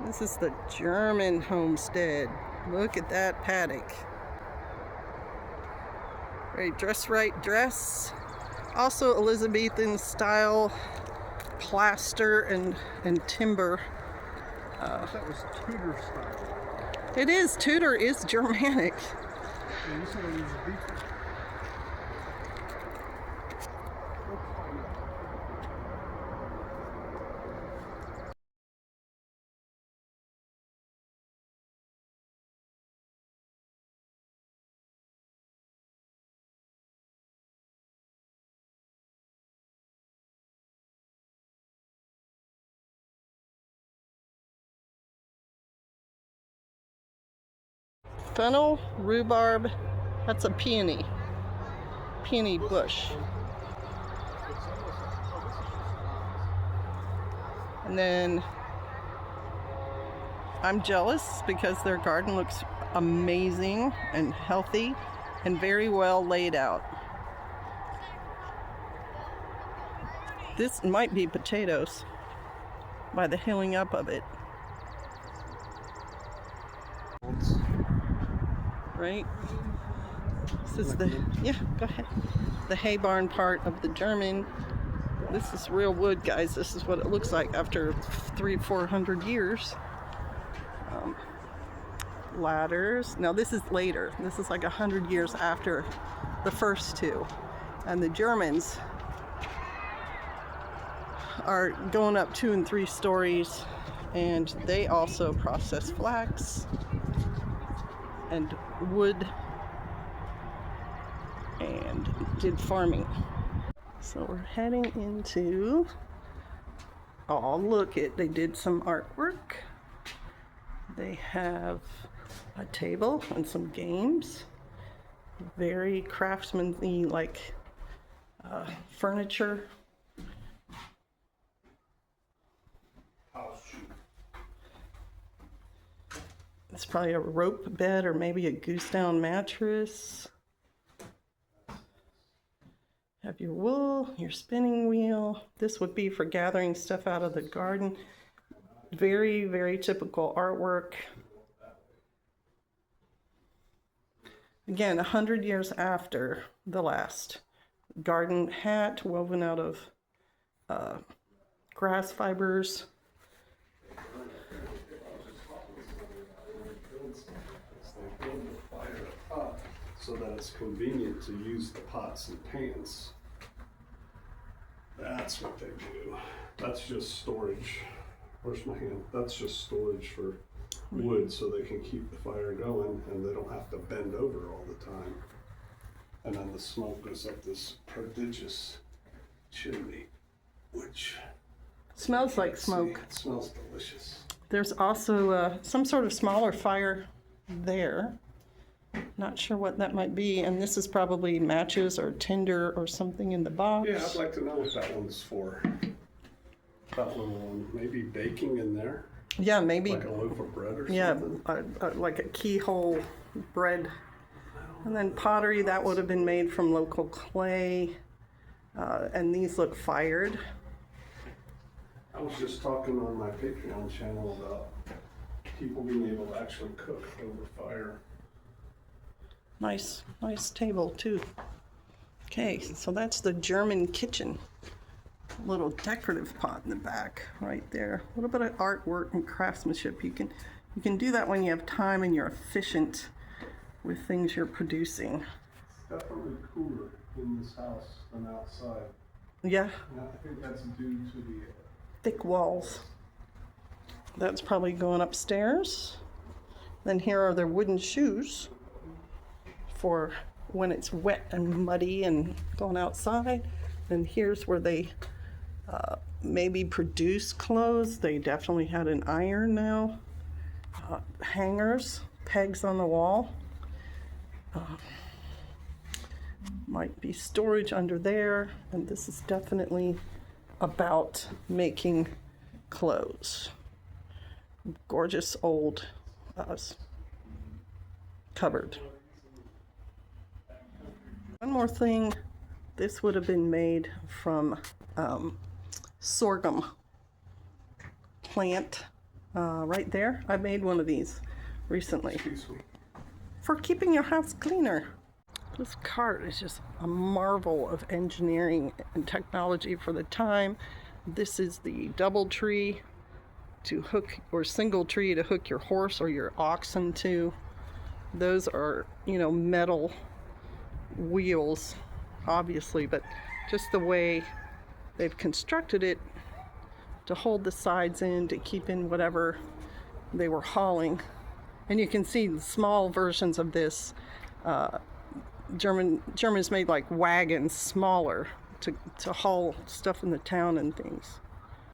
This is the German Homestead. Look at that paddock. Very dress right dress. Also Elizabethan style plaster and timber. That was Tudor style. It is. Tudor is Germanic. Yeah, you said it was Elizabethan. Fennel, rhubarb, that's a peony bush. And then I'm jealous because their garden looks amazing and healthy and very well laid out. This might be potatoes by the hilling up of it. Right? This is go ahead. The hay barn part of the German. This is real wood, guys. This is what it looks like after 300-400 years. Ladders. Now this is later. This is like 100 years after the first two. And the Germans are going up 2 and 3 stories, and they also process flax and wood and did farming. So we're heading into, oh look it, they did some artwork. They have a table and some games. Very craftsmanly, like furniture. It's probably a rope bed or maybe a goose down mattress. Have your wool, your spinning wheel. This would be for gathering stuff out of the garden. Very, very typical artwork. Again, 100 years after the last. Garden hat woven out of grass fibers. So that it's convenient to use the pots and pans. That's what they do. That's just storage. Where's my hand? That's just storage for wood so they can keep the fire going and they don't have to bend over all the time. And then the smoke goes up this prodigious chimney, which smells like smoke. It smells delicious. There's also some sort of smaller fire there. Not sure what that might be, and this is probably matches or tinder or something in the box. Yeah, I'd like to know what that one's for. That little one, maybe baking in there? Yeah, maybe. Like a loaf of bread or something? Yeah, like a keyhole bread. And then pottery, that would have been made from local clay. And these look fired. I was just talking on my Patreon channel about people being able to actually cook over fire. Nice table too. Okay, so that's the German kitchen. Little decorative pot in the back right there. A little bit of artwork and craftsmanship. You can do that when you have time and you're efficient with things you're producing. It's definitely cooler in this house than outside. Yeah. And I think that's due to the thick walls. That's probably going upstairs. Then here are their wooden shoes for when it's wet and muddy and going outside. And here's where they maybe produce clothes. They definitely had an iron now. Hangers, pegs on the wall. Might be storage under there. And this is definitely about making clothes. Gorgeous old cupboard. One more thing, this would have been made from sorghum plant right there. I made one of these recently Excuse me. for keeping your house cleaner. This cart is just a marvel of engineering and technology for the time. This is the double tree to hook, or single tree to hook your horse or your oxen to. Those are, metal wheels, obviously, but just the way they've constructed it to hold the sides in, to keep in whatever they were hauling. And you can see the small versions of this. Germans made like wagons smaller to haul stuff in the town and things.